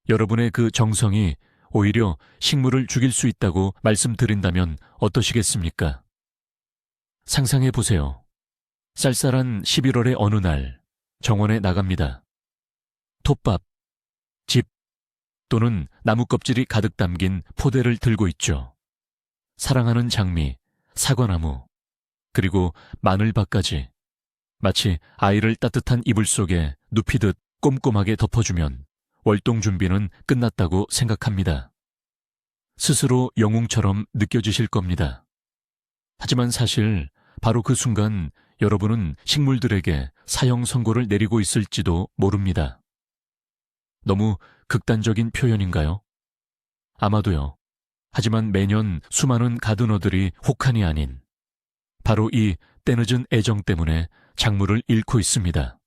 여러분의 그 정성이 오히려 식물을 죽일 수 있다고 말씀드린다면 어떠시겠습니까? 상상해 보세요. 쌀쌀한 11월의 어느 날 정원에 나갑니다. 톱밥, 집 또는 나무 껍질이 가득 담긴 포대를 들고 있죠. 사랑하는 장미, 사과나무, 그리고 마늘밭까지 마치 아이를 따뜻한 이불 속에 눕히듯 꼼꼼하게 덮어주면 월동 준비는 끝났다고 생각합니다. 스스로 영웅처럼 느껴지실 겁니다. 하지만 사실 바로 그 순간 여러분은 식물들에게 사형 선고를 내리고 있을지도 모릅니다. 너무 극단적인 표현인가요? 아마도요. 하지만 매년 수많은 가드너들이 혹한이 아닌 바로 이 때늦은 애정 때문에 작물을 잃고 있습니다.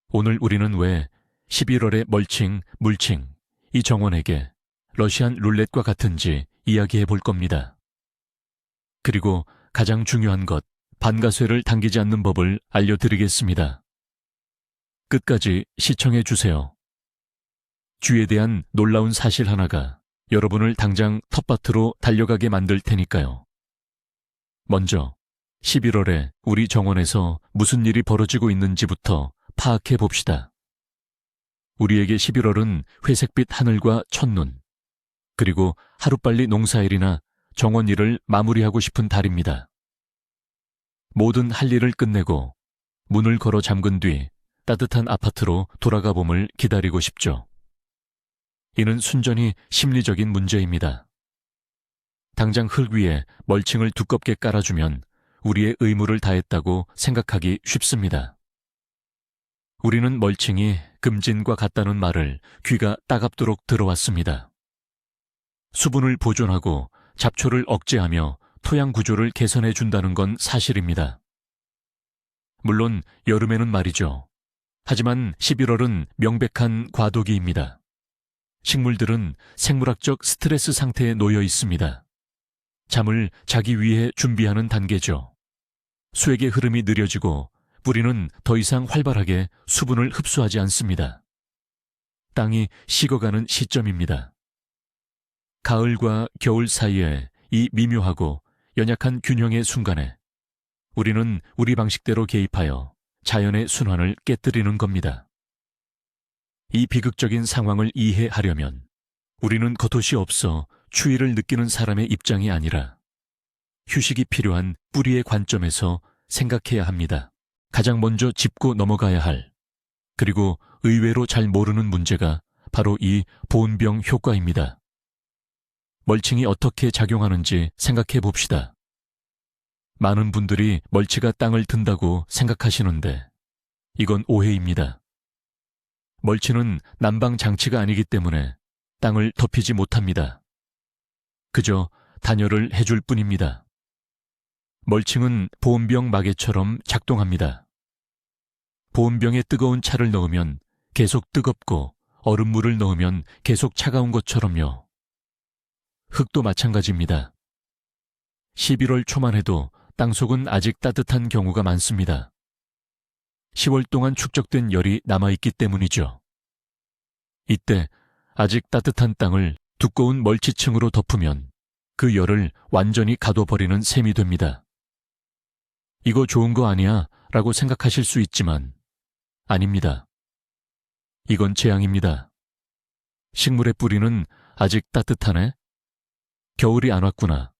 오늘 우리는 왜 11월의 멀칭, 물칭, 이 정원에게 러시안 룰렛과 같은지 이야기해 볼 겁니다. 그리고 가장 중요한 것, 반가쇠를 당기지 않는 법을 알려드리겠습니다. 끝까지 시청해 주세요. 쥐에 대한 놀라운 사실 하나가 여러분을 당장 텃밭으로 달려가게 만들 테니까요. 먼저 11월에 우리 정원에서 무슨 일이 벌어지고 있는지부터 파악해 봅시다. 우리에게 11월은 회색빛 하늘과 첫눈, 그리고 하루빨리 농사일이나 정원 일을 마무리하고 싶은 달입니다. 모든 할 일을 끝내고 문을 걸어 잠근 뒤 따뜻한 아파트로 돌아가 봄을 기다리고 싶죠. 이는 순전히 심리적인 문제입니다. 당장 흙 위에 멀칭을 두껍게 깔아주면 우리의 의무를 다했다고 생각하기 쉽습니다. 우리는 멀칭이 금진과 같다는 말을 귀가 따갑도록 들어왔습니다. 수분을 보존하고 잡초를 억제하며 토양 구조를 개선해 준다는 건 사실입니다. 물론 여름에는 말이죠. 하지만 11월은 명백한 과도기입니다. 식물들은 생물학적 스트레스 상태에 놓여 있습니다. 잠을 자기 위해 준비하는 단계죠. 수액의 흐름이 느려지고 뿌리는 더 이상 활발하게 수분을 흡수하지 않습니다. 땅이 식어가는 시점입니다. 가을과 겨울 사이에 이 미묘하고 연약한 균형의 순간에 우리는 우리 방식대로 개입하여 자연의 순환을 깨뜨리는 겁니다. 이 비극적인 상황을 이해하려면 우리는 겉옷이 없어 추위를 느끼는 사람의 입장이 아니라 휴식이 필요한 뿌리의 관점에서 생각해야 합니다. 가장 먼저 짚고 넘어가야 할, 그리고 의외로 잘 모르는 문제가 바로 이 보온병 효과입니다. 멀칭이 어떻게 작용하는지 생각해 봅시다. 많은 분들이 멀치가 땅을 든다고 생각하시는데 이건 오해입니다. 멀치는 난방 장치가 아니기 때문에 땅을 덮이지 못합니다. 그저 단열을 해줄 뿐입니다. 멀칭은 보온병 마개처럼 작동합니다. 보온병에 뜨거운 차를 넣으면 계속 뜨겁고 얼음물을 넣으면 계속 차가운 것처럼요. 흙도 마찬가지입니다. 11월 초만 해도 땅속은 아직 따뜻한 경우가 많습니다. 10월 동안 축적된 열이 남아있기 때문이죠. 이때 아직 따뜻한 땅을 두꺼운 멀치층으로 덮으면 그 열을 완전히 가둬버리는 셈이 됩니다. 이거 좋은 거 아니야? 라고 생각하실 수 있지만 아닙니다. 이건 재앙입니다. 식물의 뿌리는 아직 따뜻하네? 겨울이 안 왔구나.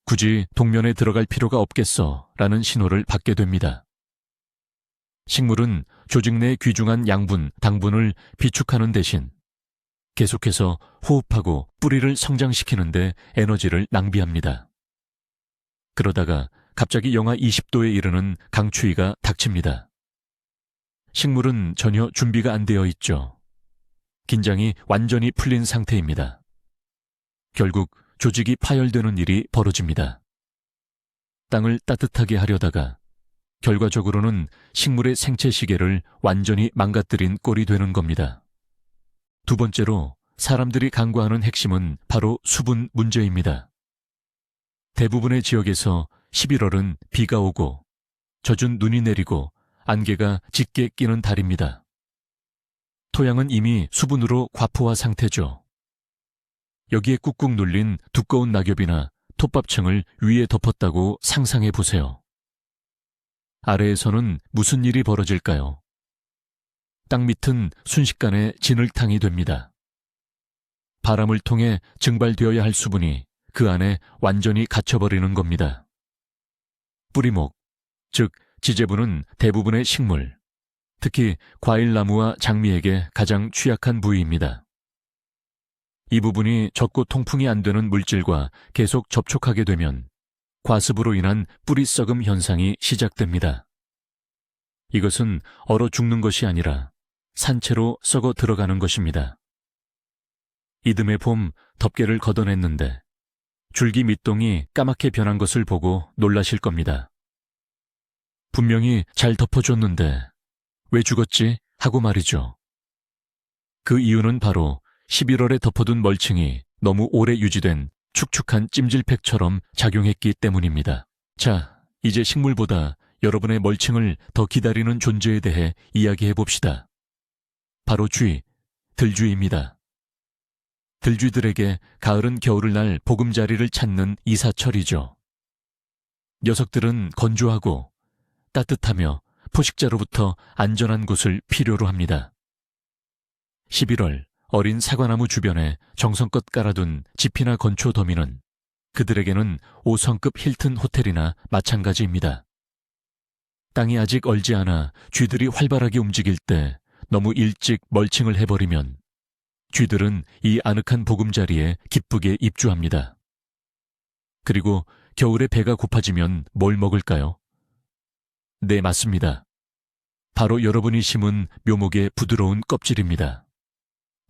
굳이 동면에 들어갈 필요가 없겠어 라는 신호를 받게 됩니다. 식물은 조직 내 귀중한 양분, 당분을 비축하는 대신 계속해서 호흡하고 뿌리를 성장시키는데 에너지를 낭비합니다. 그러다가 갑자기 영하 20도에 이르는 강추위가 닥칩니다. 식물은 전혀 준비가 안 되어 있죠. 긴장이 완전히 풀린 상태입니다. 결국 조직이 파열되는 일이 벌어집니다. 땅을 따뜻하게 하려다가 결과적으로는 식물의 생체 시계를 완전히 망가뜨린 꼴이 되는 겁니다. 두 번째로 사람들이 간과하는 핵심은 바로 수분 문제입니다. 대부분의 지역에서 11월은 비가 오고 젖은 눈이 내리고 안개가 짙게 끼는 달입니다. 토양은 이미 수분으로 과포화 상태죠. 여기에 꾹꾹 눌린 두꺼운 낙엽이나 톱밥층을 위에 덮었다고 상상해 보세요. 아래에서는 무슨 일이 벌어질까요? 땅 밑은 순식간에 진흙탕이 됩니다. 바람을 통해 증발되어야 할 수분이 그 안에 완전히 갇혀버리는 겁니다. 뿌리목, 즉 지제부는 대부분의 식물, 특히 과일나무와 장미에게 가장 취약한 부위입니다. 이 부분이 적고 통풍이 안 되는 물질과 계속 접촉하게 되면 과습으로 인한 뿌리 썩음 현상이 시작됩니다. 이것은 얼어 죽는 것이 아니라 산채로 썩어 들어가는 것입니다. 이듬해 봄 덮개를 걷어냈는데 줄기 밑동이 까맣게 변한 것을 보고 놀라실 겁니다. 분명히 잘 덮어줬는데 왜 죽었지? 하고 말이죠. 그 이유는 바로 11월에 덮어둔 멀칭이 너무 오래 유지된 축축한 찜질팩처럼 작용했기 때문입니다. 자, 이제 식물보다 여러분의 멀칭을 더 기다리는 존재에 대해 이야기해 봅시다. 바로 들쥐입니다. 들쥐들에게 가을은 겨울을 날 보금자리를 찾는 이사철이죠. 녀석들은 건조하고 따뜻하며 포식자로부터 안전한 곳을 필요로 합니다. 11월 어린 사과나무 주변에 정성껏 깔아둔 지피나 건초 더미는 그들에게는 5성급 힐튼 호텔이나 마찬가지입니다. 땅이 아직 얼지 않아 쥐들이 활발하게 움직일 때 너무 일찍 멀칭을 해버리면 쥐들은 이 아늑한 보금자리에 기쁘게 입주합니다. 그리고 겨울에 배가 고파지면 뭘 먹을까요? 네, 맞습니다. 바로 여러분이 심은 묘목의 부드러운 껍질입니다.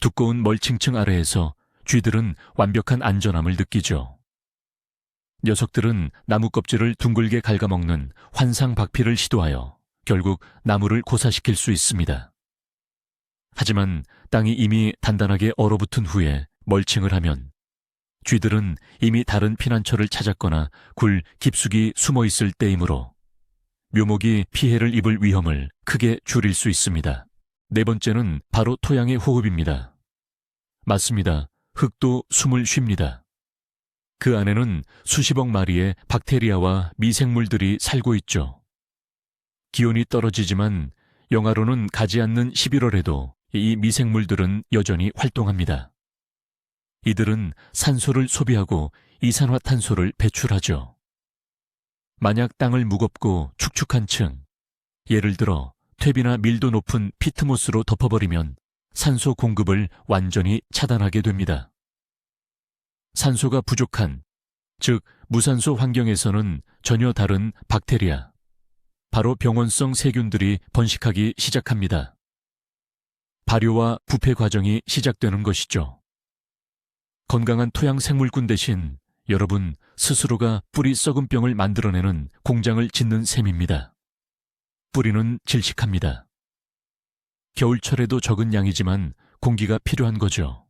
두꺼운 멀칭층 아래에서 쥐들은 완벽한 안전함을 느끼죠. 녀석들은 나무 껍질을 둥글게 갉아먹는 환상박피를 시도하여 결국 나무를 고사시킬 수 있습니다. 하지만 땅이 이미 단단하게 얼어붙은 후에 멀칭을 하면 쥐들은 이미 다른 피난처를 찾았거나 굴 깊숙이 숨어 있을 때이므로 묘목이 피해를 입을 위험을 크게 줄일 수 있습니다. 네 번째는 바로 토양의 호흡입니다. 맞습니다. 흙도 숨을 쉽니다. 그 안에는 수십억 마리의 박테리아와 미생물들이 살고 있죠. 기온이 떨어지지만 영하로는 가지 않는 11월에도 이 미생물들은 여전히 활동합니다. 이들은 산소를 소비하고 이산화탄소를 배출하죠. 만약 땅을 무겁고 축축한 층, 예를 들어 퇴비나 밀도 높은 피트모스로 덮어버리면 산소 공급을 완전히 차단하게 됩니다. 산소가 부족한, 즉 무산소 환경에서는 전혀 다른 박테리아, 바로 병원성 세균들이 번식하기 시작합니다. 발효와 부패 과정이 시작되는 것이죠. 건강한 토양 생물군 대신 여러분 스스로가 뿌리 썩은 병을 만들어내는 공장을 짓는 셈입니다. 뿌리는 질식합니다. 겨울철에도 적은 양이지만 공기가 필요한 거죠.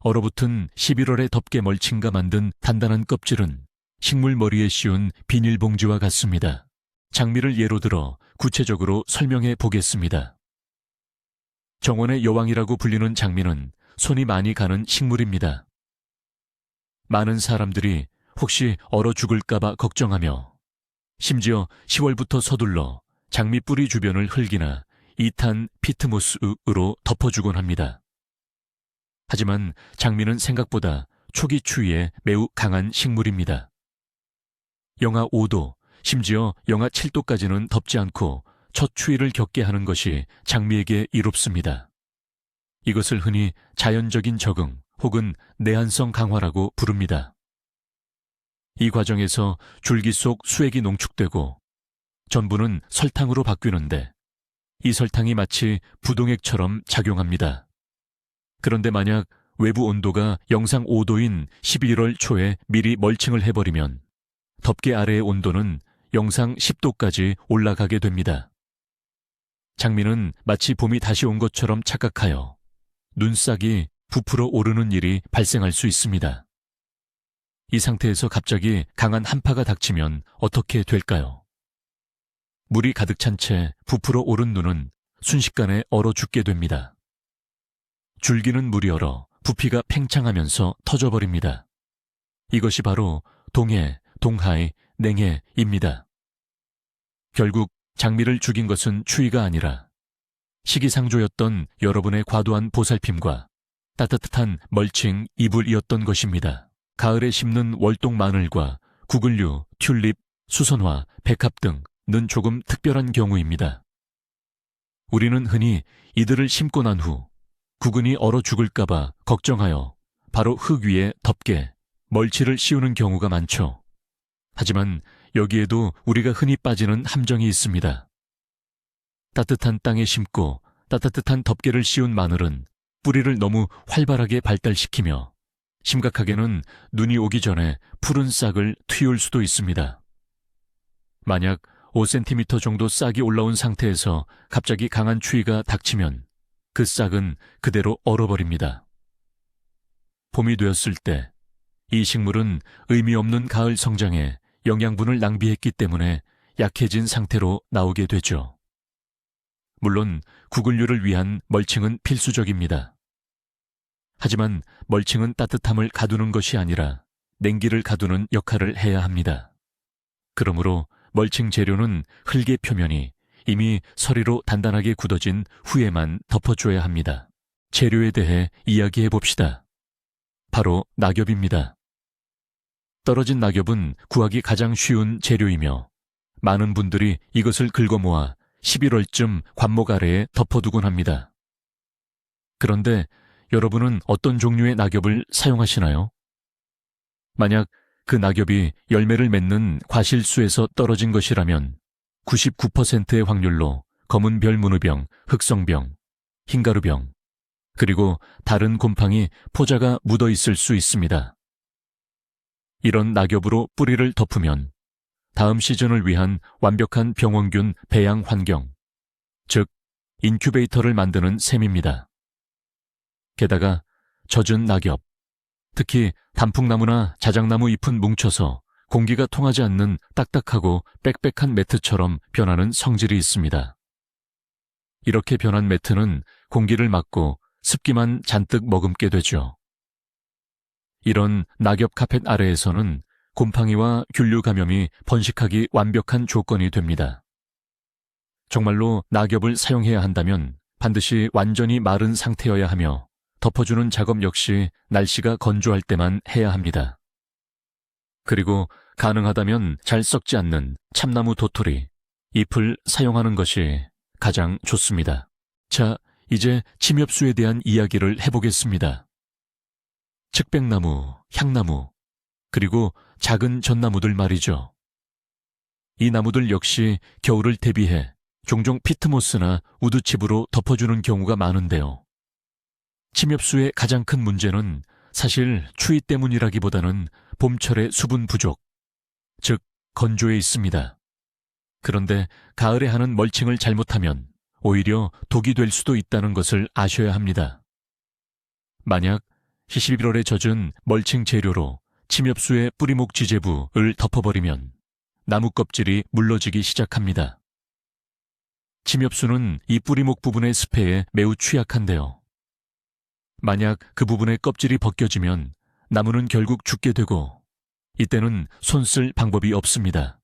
얼어붙은 11월의 덮개 멀칭과 만든 단단한 껍질은 식물 머리에 씌운 비닐봉지와 같습니다. 장미를 예로 들어 구체적으로 설명해 보겠습니다. 정원의 여왕이라고 불리는 장미는 손이 많이 가는 식물입니다. 많은 사람들이 혹시 얼어 죽을까봐 걱정하며 심지어 10월부터 서둘러 장미 뿌리 주변을 흙이나 2탄 피트모스로 덮어주곤 합니다. 하지만 장미는 생각보다 초기 추위에 매우 강한 식물입니다. 영하 5도, 심지어 영하 7도까지는 덥지 않고 첫 추위를 겪게 하는 것이 장미에게 이롭습니다. 이것을 흔히 자연적인 적응 혹은 내한성 강화라고 부릅니다. 이 과정에서 줄기 속 수액이 농축되고 전부는 설탕으로 바뀌는데 이 설탕이 마치 부동액처럼 작용합니다. 그런데 만약 외부 온도가 영상 5도인 11월 초에 미리 멀칭을 해버리면 덮개 아래의 온도는 영상 10도까지 올라가게 됩니다. 장미는 마치 봄이 다시 온 것처럼 착각하여 눈싹이 부풀어 오르는 일이 발생할 수 있습니다. 이 상태에서 갑자기 강한 한파가 닥치면 어떻게 될까요? 물이 가득 찬 채 부풀어 오른 눈은 순식간에 얼어 죽게 됩니다. 줄기는 물이 얼어 부피가 팽창하면서 터져버립니다. 이것이 바로 동해, 동하의 냉해입니다. 결국 장미를 죽인 것은 추위가 아니라 시기상조였던 여러분의 과도한 보살핌과 따뜻한 멀칭 이불이었던 것입니다. 가을에 심는 월동 마늘과 구글류, 튤립, 수선화, 백합 등은 조금 특별한 경우입니다. 우리는 흔히 이들을 심고 난 후 구근이 얼어 죽을까봐 걱정하여 바로 흙 위에 덮개, 멀치를 씌우는 경우가 많죠. 하지만 여기에도 우리가 흔히 빠지는 함정이 있습니다. 따뜻한 땅에 심고 따뜻한 덮개를 씌운 마늘은 뿌리를 너무 활발하게 발달시키며 심각하게는 눈이 오기 전에 푸른 싹을 틔울 수도 있습니다. 만약 5cm 정도 싹이 올라온 상태에서 갑자기 강한 추위가 닥치면 그 싹은 그대로 얼어버립니다. 봄이 되었을 때 이 식물은 의미 없는 가을 성장에 영양분을 낭비했기 때문에 약해진 상태로 나오게 되죠. 물론 구글류를 위한 멀칭은 필수적입니다. 하지만 멀칭은 따뜻함을 가두는 것이 아니라 냉기를 가두는 역할을 해야 합니다. 그러므로 멀칭 재료는 흙의 표면이 이미 서리로 단단하게 굳어진 후에만 덮어줘야 합니다. 재료에 대해 이야기해 봅시다. 바로 낙엽입니다. 떨어진 낙엽은 구하기 가장 쉬운 재료이며 많은 분들이 이것을 긁어모아 11월쯤 관목 아래에 덮어두곤 합니다. 그런데 여러분은 어떤 종류의 낙엽을 사용하시나요? 만약 그 낙엽이 열매를 맺는 과실수에서 떨어진 것이라면 99%의 확률로 검은 별 문우병, 흑성병, 흰가루병, 그리고 다른 곰팡이, 포자가 묻어 있을 수 있습니다. 이런 낙엽으로 뿌리를 덮으면 다음 시즌을 위한 완벽한 병원균 배양 환경, 즉 인큐베이터를 만드는 셈입니다. 게다가 젖은 낙엽, 특히 단풍나무나 자작나무 잎은 뭉쳐서 공기가 통하지 않는 딱딱하고 빽빽한 매트처럼 변하는 성질이 있습니다. 이렇게 변한 매트는 공기를 막고 습기만 잔뜩 머금게 되죠. 이런 낙엽 카펫 아래에서는 곰팡이와 균류 감염이 번식하기 완벽한 조건이 됩니다. 정말로 낙엽을 사용해야 한다면 반드시 완전히 마른 상태여야 하며 덮어주는 작업 역시 날씨가 건조할 때만 해야 합니다. 그리고 가능하다면 잘 썩지 않는 참나무 도토리, 잎을 사용하는 것이 가장 좋습니다. 자, 이제 침엽수에 대한 이야기를 해보겠습니다. 측백나무, 향나무, 그리고 작은 전나무들 말이죠. 이 나무들 역시 겨울을 대비해 종종 피트모스나 우드칩으로 덮어주는 경우가 많은데요. 침엽수의 가장 큰 문제는 사실 추위 때문이라기보다는 봄철의 수분 부족, 즉 건조에 있습니다. 그런데 가을에 하는 멀칭을 잘못하면 오히려 독이 될 수도 있다는 것을 아셔야 합니다. 만약 11월에 젖은 멀칭 재료로 침엽수의 뿌리목 지재부를 덮어버리면 나무 껍질이 물러지기 시작합니다. 침엽수는 이 뿌리목 부분의 습해에 매우 취약한데요. 만약 그 부분의 껍질이 벗겨지면 나무는 결국 죽게 되고 이때는 손 쓸 방법이 없습니다.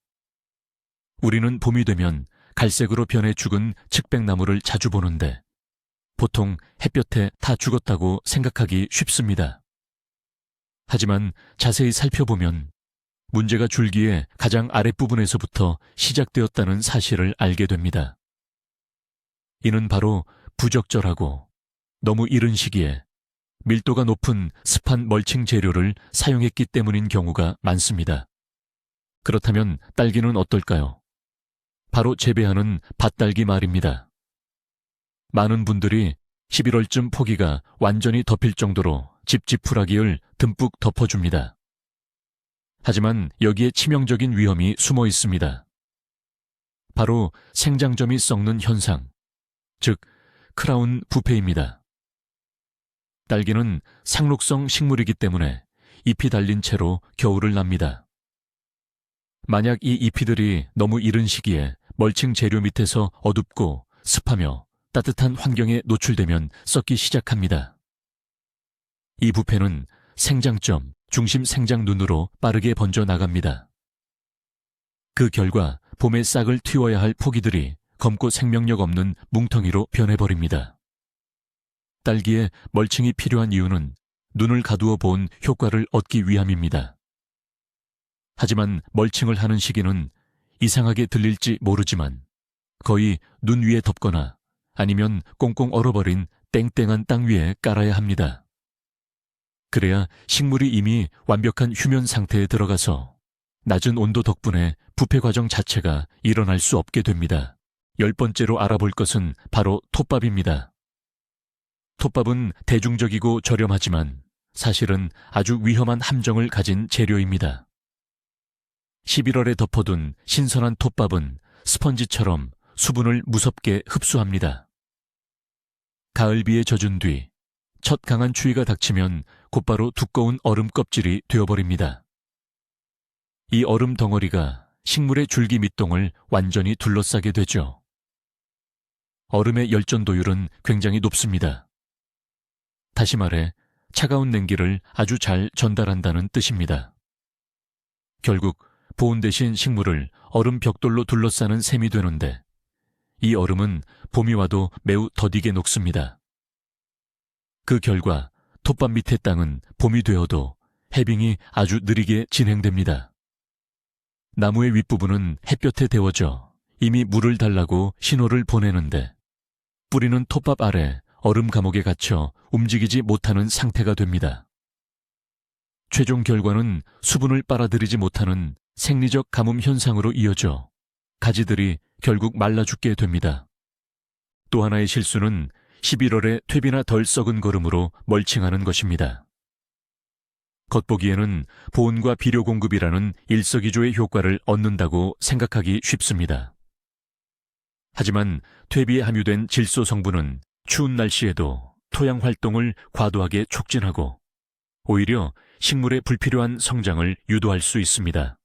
우리는 봄이 되면 갈색으로 변해 죽은 측백나무를 자주 보는데 보통 햇볕에 다 죽었다고 생각하기 쉽습니다. 하지만 자세히 살펴보면 문제가 줄기의 가장 아랫부분에서부터 시작되었다는 사실을 알게 됩니다. 이는 바로 부적절하고 너무 이른 시기에 밀도가 높은 습한 멀칭 재료를 사용했기 때문인 경우가 많습니다. 그렇다면 딸기는 어떨까요? 바로 재배하는 밭딸기 말입니다. 많은 분들이 11월쯤 포기가 완전히 덮일 정도로 집지푸라기를 듬뿍 덮어줍니다. 하지만 여기에 치명적인 위험이 숨어 있습니다. 바로 생장점이 썩는 현상, 즉 크라운 부패입니다. 딸기는 상록성 식물이기 때문에 잎이 달린 채로 겨울을 납니다. 만약 이 잎이들이 너무 이른 시기에 멀칭 재료 밑에서 어둡고 습하며 따뜻한 환경에 노출되면 썩기 시작합니다. 이 부패는 생장점, 중심 생장눈으로 빠르게 번져 나갑니다. 그 결과 봄에 싹을 틔워야 할 포기들이 검고 생명력 없는 뭉텅이로 변해버립니다. 딸기에 멀칭이 필요한 이유는 눈을 가두어 본 효과를 얻기 위함입니다. 하지만 멀칭을 하는 시기는 이상하게 들릴지 모르지만 거의 눈 위에 덮거나 아니면 꽁꽁 얼어버린 땡땡한 땅 위에 깔아야 합니다. 그래야 식물이 이미 완벽한 휴면 상태에 들어가서 낮은 온도 덕분에 부패 과정 자체가 일어날 수 없게 됩니다. 10번째로 알아볼 것은 바로 톱밥입니다. 톱밥은 대중적이고 저렴하지만 사실은 아주 위험한 함정을 가진 재료입니다. 11월에 덮어둔 신선한 톱밥은 스펀지처럼 수분을 무섭게 흡수합니다. 가을비에 젖은 뒤 첫 강한 추위가 닥치면 곧바로 두꺼운 얼음 껍질이 되어버립니다. 이 얼음 덩어리가 식물의 줄기 밑동을 완전히 둘러싸게 되죠. 얼음의 열전도율은 굉장히 높습니다. 다시 말해 차가운 냉기를 아주 잘 전달한다는 뜻입니다. 결국 보온 대신 식물을 얼음 벽돌로 둘러싸는 셈이 되는데 이 얼음은 봄이 와도 매우 더디게 녹습니다. 그 결과 톱밥 밑의 땅은 봄이 되어도 해빙이 아주 느리게 진행됩니다. 나무의 윗부분은 햇볕에 데워져 이미 물을 달라고 신호를 보내는데 뿌리는 톱밥 아래 얼음 감옥에 갇혀 움직이지 못하는 상태가 됩니다. 최종 결과는 수분을 빨아들이지 못하는 생리적 가뭄 현상으로 이어져 가지들이 결국 말라 죽게 됩니다. 또 하나의 실수는 11월에 퇴비나 덜 썩은 거름으로 멀칭하는 것입니다. 겉보기에는 보온과 비료 공급이라는 일석이조의 효과를 얻는다고 생각하기 쉽습니다. 하지만 퇴비에 함유된 질소 성분은 추운 날씨에도 토양 활동을 과도하게 촉진하고 오히려 식물의 불필요한 성장을 유도할 수 있습니다.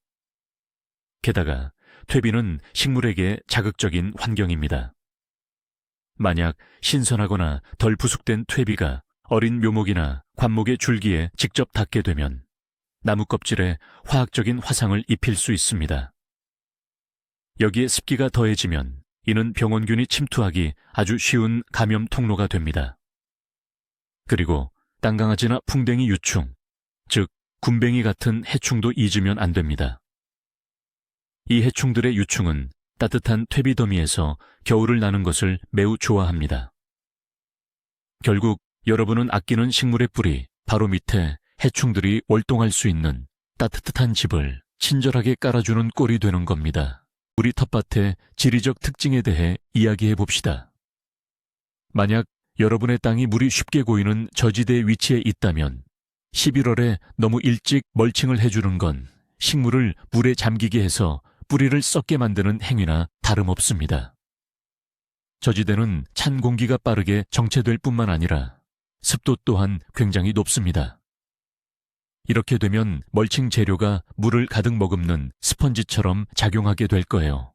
게다가 퇴비는 식물에게 자극적인 환경입니다. 만약 신선하거나 덜 부숙된 퇴비가 어린 묘목이나 관목의 줄기에 직접 닿게 되면 나무 껍질에 화학적인 화상을 입힐 수 있습니다. 여기에 습기가 더해지면 이는 병원균이 침투하기 아주 쉬운 감염 통로가 됩니다. 그리고 땅강아지나 풍뎅이 유충, 즉 군뱅이 같은 해충도 잊으면 안 됩니다. 이 해충들의 유충은 따뜻한 퇴비 더미에서 겨울을 나는 것을 매우 좋아합니다. 결국 여러분은 아끼는 식물의 뿌리 바로 밑에 해충들이 월동할 수 있는 따뜻한 집을 친절하게 깔아주는 꼴이 되는 겁니다. 우리 텃밭의 지리적 특징에 대해 이야기해 봅시다. 만약 여러분의 땅이 물이 쉽게 고이는 저지대의 위치에 있다면 11월에 너무 일찍 멀칭을 해주는 건 식물을 물에 잠기게 해서 뿌리를 썩게 만드는 행위나 다름없습니다. 저지대는 찬 공기가 빠르게 정체될 뿐만 아니라 습도 또한 굉장히 높습니다. 이렇게 되면 멀칭 재료가 물을 가득 머금는 스펀지처럼 작용하게 될 거예요.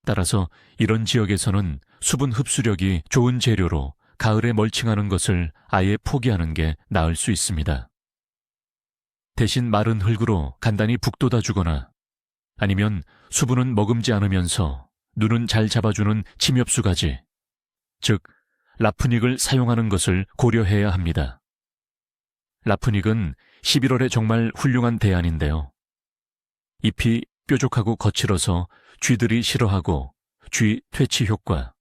따라서 이런 지역에서는 수분 흡수력이 좋은 재료로 가을에 멀칭하는 것을 아예 포기하는 게 나을 수 있습니다. 대신 마른 흙으로 간단히 북돋아 주거나 아니면 수분은 머금지 않으면서 눈은 잘 잡아주는 침엽수 가지, 즉 라프닉을 사용하는 것을 고려해야 합니다. 라프닉은 11월에 정말 훌륭한 대안인데요. 잎이 뾰족하고 거칠어서 쥐들이 싫어하고 쥐 퇴치 효과,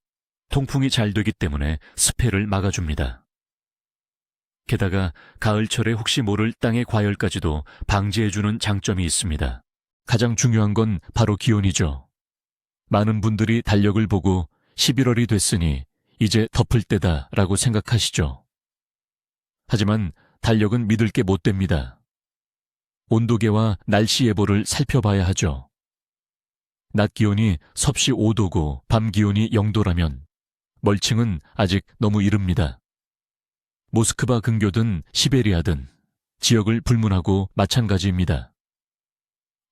통풍이 잘 되기 때문에 습해를 막아줍니다. 게다가 가을철에 혹시 모를 땅의 과열까지도 방지해주는 장점이 있습니다. 가장 중요한 건 바로 기온이죠. 많은 분들이 달력을 보고 11월이 됐으니 이제 덮을 때다라고 생각하시죠. 하지만 달력은 믿을 게 못 됩니다. 온도계와 날씨 예보를 살펴봐야 하죠. 낮 기온이 섭씨 5도고 밤 기온이 0도라면 멀칭은 아직 너무 이릅니다. 모스크바 근교든 시베리아든 지역을 불문하고 마찬가지입니다.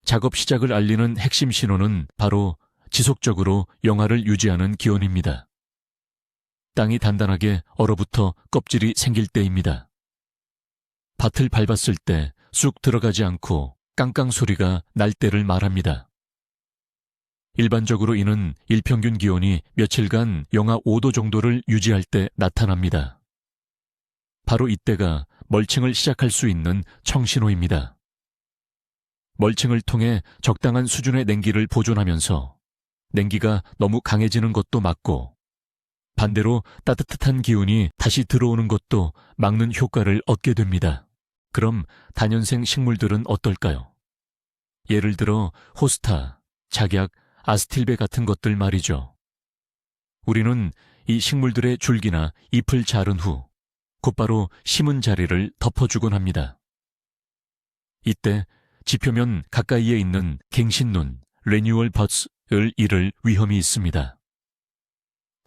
작업 시작을 알리는 핵심 신호는 바로 지속적으로 영하를 유지하는 기온입니다. 땅이 단단하게 얼어붙어 껍질이 생길 때입니다. 밭을 밟았을 때 쑥 들어가지 않고 깡깡 소리가 날 때를 말합니다. 일반적으로 이는 일평균 기온이 며칠간 영하 5도 정도를 유지할 때 나타납니다. 바로 이때가 멀칭을 시작할 수 있는 청신호입니다. 멀칭을 통해 적당한 수준의 냉기를 보존하면서 냉기가 너무 강해지는 것도 막고 반대로 따뜻한 기운이 다시 들어오는 것도 막는 효과를 얻게 됩니다. 그럼 다년생 식물들은 어떨까요? 예를 들어 호스타, 작약, 아스틸베 같은 것들 말이죠. 우리는 이 식물들의 줄기나 잎을 자른 후 곧바로 심은 자리를 덮어주곤 합니다. 이때 지표면 가까이에 있는 갱신눈, 레뉴얼 버스를 잃을 위험이 있습니다.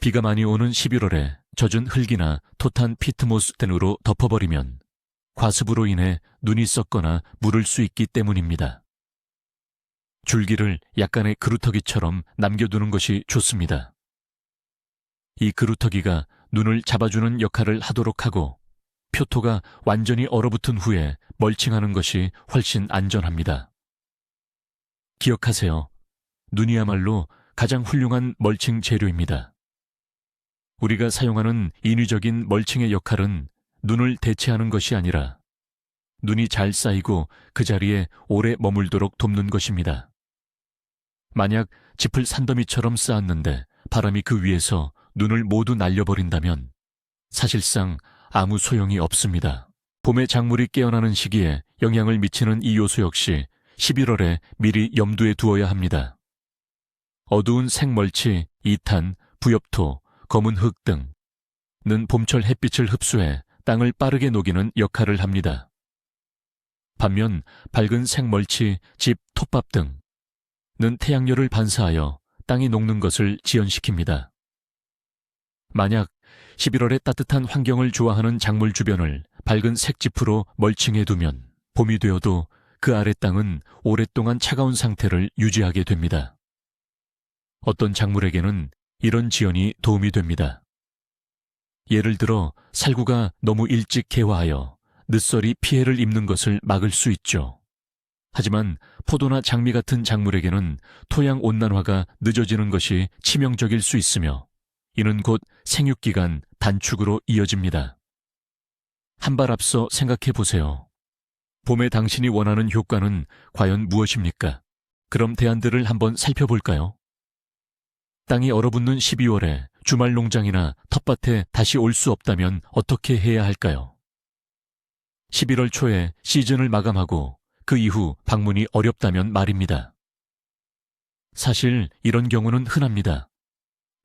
비가 많이 오는 11월에 젖은 흙이나 토탄 피트모스 등으로 덮어버리면 과습으로 인해 눈이 썩거나 무를 수 있기 때문입니다. 줄기를 약간의 그루터기처럼 남겨두는 것이 좋습니다. 이 그루터기가 눈을 잡아주는 역할을 하도록 하고 표토가 완전히 얼어붙은 후에 멀칭하는 것이 훨씬 안전합니다. 기억하세요. 눈이야말로 가장 훌륭한 멀칭 재료입니다. 우리가 사용하는 인위적인 멀칭의 역할은 눈을 대체하는 것이 아니라 눈이 잘 쌓이고 그 자리에 오래 머물도록 돕는 것입니다. 만약 짚을 산더미처럼 쌓았는데 바람이 그 위에서 눈을 모두 날려버린다면 사실상 아무 소용이 없습니다. 봄에 작물이 깨어나는 시기에 영향을 미치는 이 요소 역시 11월에 미리 염두에 두어야 합니다. 어두운 색멀치, 이탄, 부엽토, 검은 흙 등은 봄철 햇빛을 흡수해 땅을 빠르게 녹이는 역할을 합니다. 반면 밝은 색멀치, 집, 톱밥 등은 태양열을 반사하여 땅이 녹는 것을 지연시킵니다. 만약 11월의 따뜻한 환경을 좋아하는 작물 주변을 밝은 색짚으로 멀칭해 두면 봄이 되어도 그 아래 땅은 오랫동안 차가운 상태를 유지하게 됩니다. 어떤 작물에게는 이런 지연이 도움이 됩니다. 예를 들어 살구가 너무 일찍 개화하여 늦설이 피해를 입는 것을 막을 수 있죠. 하지만 포도나 장미 같은 작물에게는 토양 온난화가 늦어지는 것이 치명적일 수 있으며 이는 곧 생육기간 단축으로 이어집니다. 한 발 앞서 생각해 보세요. 봄에 당신이 원하는 효과는 과연 무엇입니까? 그럼 대안들을 한번 살펴볼까요? 땅이 얼어붙는 12월에 주말 농장이나 텃밭에 다시 올 수 없다면 어떻게 해야 할까요? 11월 초에 시즌을 마감하고 그 이후 방문이 어렵다면 말입니다. 사실 이런 경우는 흔합니다.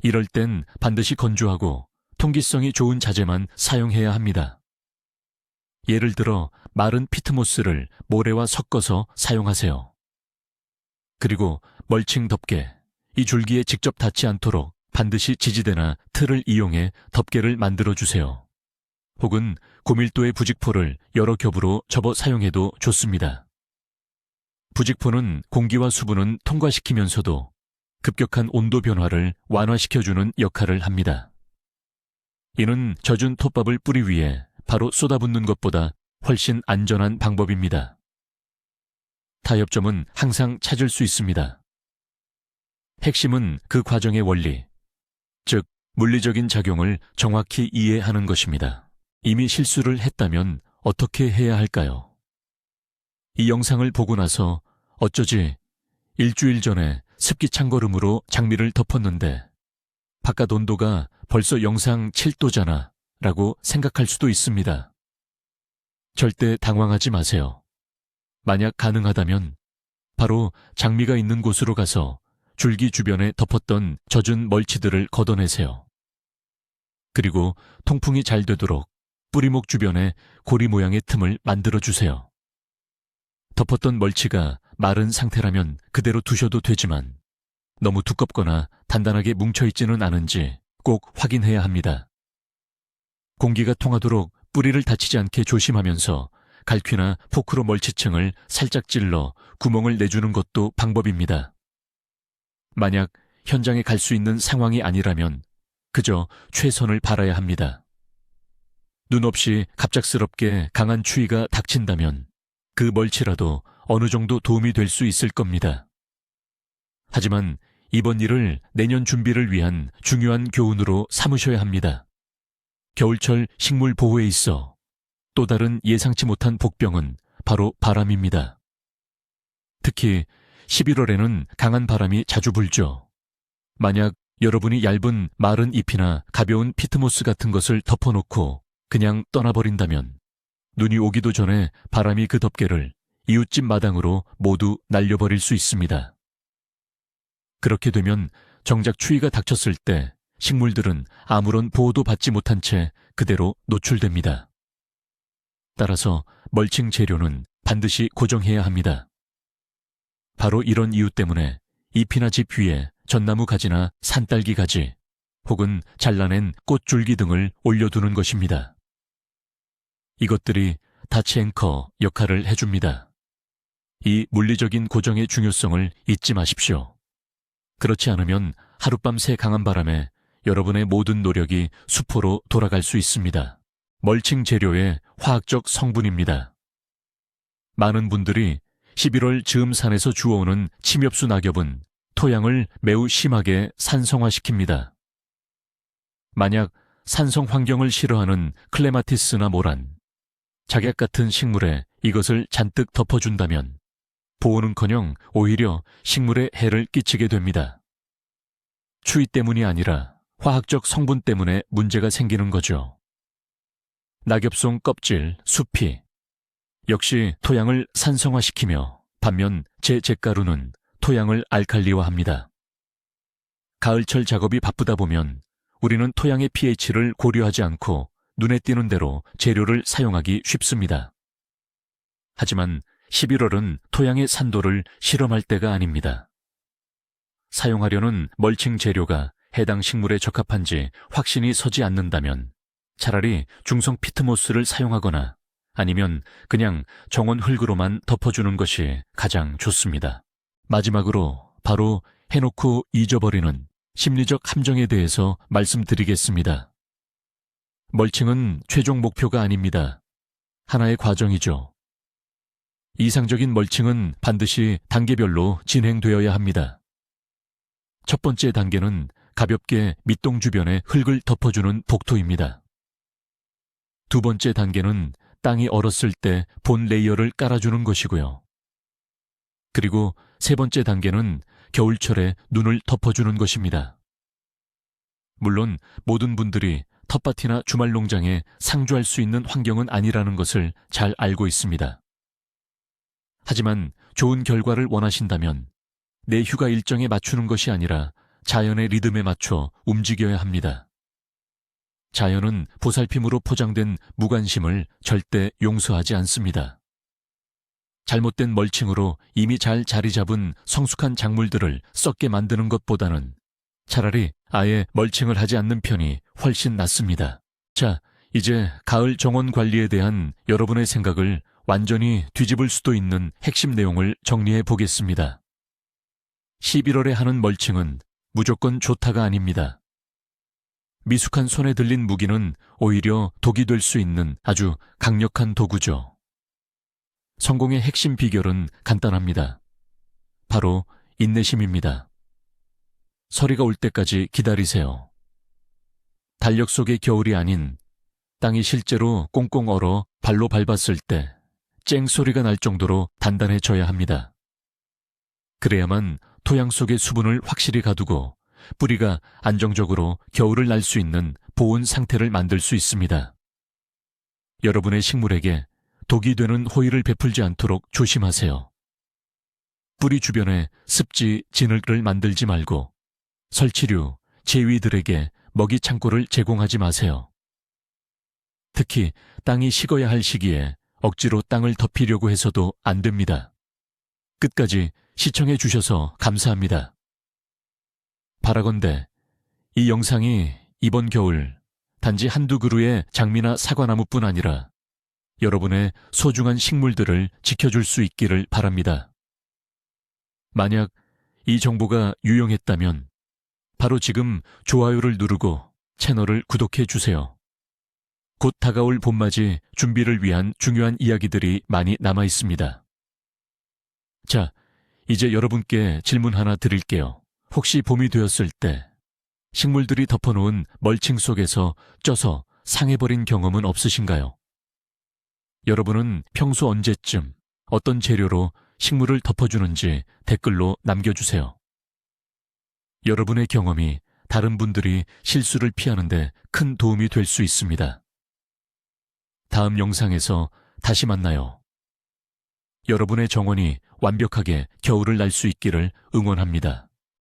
이럴 땐 반드시 건조하고 통기성이 좋은 자재만 사용해야 합니다. 예를 들어 마른 피트모스를 모래와 섞어서 사용하세요. 그리고 멀칭 덮개, 이 줄기에 직접 닿지 않도록 반드시 지지대나 틀을 이용해 덮개를 만들어주세요. 혹은 고밀도의 부직포를 여러 겹으로 접어 사용해도 좋습니다. 부직포는 공기와 수분은 통과시키면서도 급격한 온도 변화를 완화시켜주는 역할을 합니다. 이는 젖은 톱밥을 뿌리 위에 바로 쏟아붓는 것보다 훨씬 안전한 방법입니다. 타협점은 항상 찾을 수 있습니다. 핵심은 그 과정의 원리, 즉 물리적인 작용을 정확히 이해하는 것입니다. 이미 실수를 했다면 어떻게 해야 할까요? 이 영상을 보고 나서 어쩌지 일주일 전에 습기 찬 걸음으로 장미를 덮었는데 바깥 온도가 벌써 영상 7도잖아 라고 생각할 수도 있습니다. 절대 당황하지 마세요. 만약 가능하다면 바로 장미가 있는 곳으로 가서 줄기 주변에 덮었던 젖은 멀치들을 걷어내세요. 그리고 통풍이 잘 되도록 뿌리목 주변에 고리 모양의 틈을 만들어주세요. 덮었던 멀치가 마른 상태라면 그대로 두셔도 되지만 너무 두껍거나 단단하게 뭉쳐있지는 않은지 꼭 확인해야 합니다. 공기가 통하도록 뿌리를 다치지 않게 조심하면서 갈퀴나 포크로 멀치층을 살짝 찔러 구멍을 내주는 것도 방법입니다. 만약 현장에 갈 수 있는 상황이 아니라면 그저 최선을 바라야 합니다. 눈 없이 갑작스럽게 강한 추위가 닥친다면 그 멀치라도 어느 정도 도움이 될 수 있을 겁니다. 하지만 이번 일을 내년 준비를 위한 중요한 교훈으로 삼으셔야 합니다. 겨울철 식물 보호에 있어 또 다른 예상치 못한 복병은 바로 바람입니다. 특히 11월에는 강한 바람이 자주 불죠. 만약 여러분이 얇은 마른 잎이나 가벼운 피트모스 같은 것을 덮어놓고 그냥 떠나버린다면 눈이 오기도 전에 바람이 그 덮개를 이웃집 마당으로 모두 날려버릴 수 있습니다. 그렇게 되면 정작 추위가 닥쳤을 때 식물들은 아무런 보호도 받지 못한 채 그대로 노출됩니다. 따라서 멀칭 재료는 반드시 고정해야 합니다. 바로 이런 이유 때문에 잎이나 집 위에 전나무 가지나 산딸기 가지 혹은 잘라낸 꽃줄기 등을 올려두는 것입니다. 이것들이 닫치 앵커 역할을 해줍니다. 이 물리적인 고정의 중요성을 잊지 마십시오. 그렇지 않으면 하룻밤새 강한 바람에 여러분의 모든 노력이 수포로 돌아갈 수 있습니다. 멀칭 재료의 화학적 성분입니다. 많은 분들이 11월 즈음산에서 주워오는 침엽수 낙엽은 토양을 매우 심하게 산성화시킵니다. 만약 산성 환경을 싫어하는 클레마티스나 모란, 작약 같은 식물에 이것을 잔뜩 덮어준다면 보호는커녕 오히려 식물에 해를 끼치게 됩니다. 추위 때문이 아니라 화학적 성분 때문에 문제가 생기는 거죠. 낙엽송 껍질, 수피 역시 토양을 산성화시키며 반면 제가루는 토양을 알칼리화합니다. 가을철 작업이 바쁘다 보면 우리는 토양의 pH를 고려하지 않고 눈에 띄는 대로 재료를 사용하기 쉽습니다. 하지만 11월은 토양의 산도를 실험할 때가 아닙니다. 사용하려는 멀칭 재료가 해당 식물에 적합한지 확신이 서지 않는다면 차라리 중성 피트모스를 사용하거나 아니면 그냥 정원 흙으로만 덮어주는 것이 가장 좋습니다. 마지막으로 바로 해놓고 잊어버리는 심리적 함정에 대해서 말씀드리겠습니다. 멀칭은 최종 목표가 아닙니다. 하나의 과정이죠. 이상적인 멀칭은 반드시 단계별로 진행되어야 합니다. 첫 번째 단계는 가볍게 밑동 주변에 흙을 덮어주는 복토입니다. 두 번째 단계는 땅이 얼었을 때 본 레이어를 깔아주는 것이고요. 그리고 세 번째 단계는 겨울철에 눈을 덮어주는 것입니다. 물론 모든 분들이 텃밭이나 주말 농장에 상주할 수 있는 환경은 아니라는 것을 잘 알고 있습니다. 하지만 좋은 결과를 원하신다면 내 휴가 일정에 맞추는 것이 아니라 자연의 리듬에 맞춰 움직여야 합니다. 자연은 보살핌으로 포장된 무관심을 절대 용서하지 않습니다. 잘못된 멀칭으로 이미 잘 자리 잡은 성숙한 작물들을 썩게 만드는 것보다는 차라리 아예 멀칭을 하지 않는 편이 훨씬 낫습니다. 자, 이제 가을 정원 관리에 대한 여러분의 생각을 완전히 뒤집을 수도 있는 핵심 내용을 정리해 보겠습니다. 11월에 하는 멀칭은 무조건 좋다가 아닙니다. 미숙한 손에 들린 무기는 오히려 독이 될 수 있는 아주 강력한 도구죠. 성공의 핵심 비결은 간단합니다. 바로 인내심입니다. 서리가 올 때까지 기다리세요. 달력 속의 겨울이 아닌 땅이 실제로 꽁꽁 얼어 발로 밟았을 때 쨍 소리가 날 정도로 단단해져야 합니다. 그래야만 토양 속의 수분을 확실히 가두고 뿌리가 안정적으로 겨울을 날 수 있는 보온 상태를 만들 수 있습니다. 여러분의 식물에게 독이 되는 호의를 베풀지 않도록 조심하세요. 뿌리 주변에 습지, 진흙을 만들지 말고 설치류, 제위들에게 먹이 창고를 제공하지 마세요. 특히 땅이 식어야 할 시기에 억지로 땅을 덮이려고 해서도 안 됩니다. 끝까지 시청해 주셔서 감사합니다. 바라건대 이 영상이 이번 겨울 단지 한두 그루의 장미나 사과나무뿐 아니라 여러분의 소중한 식물들을 지켜줄 수 있기를 바랍니다. 만약 이 정보가 유용했다면 바로 지금 좋아요를 누르고 채널을 구독해 주세요. 곧 다가올 봄맞이 준비를 위한 중요한 이야기들이 많이 남아 있습니다. 자, 이제 여러분께 질문 하나 드릴게요. 혹시 봄이 되었을 때 식물들이 덮어놓은 멀칭 속에서 쪄서 상해버린 경험은 없으신가요? 여러분은 평소 언제쯤 어떤 재료로 식물을 덮어주는지 댓글로 남겨주세요. 여러분의 경험이 다른 분들이 실수를 피하는데 큰 도움이 될 수 있습니다. 다음 영상에서 다시 만나요. 여러분의 정원이 완벽하게 겨울을 날 수 있기를 응원합니다.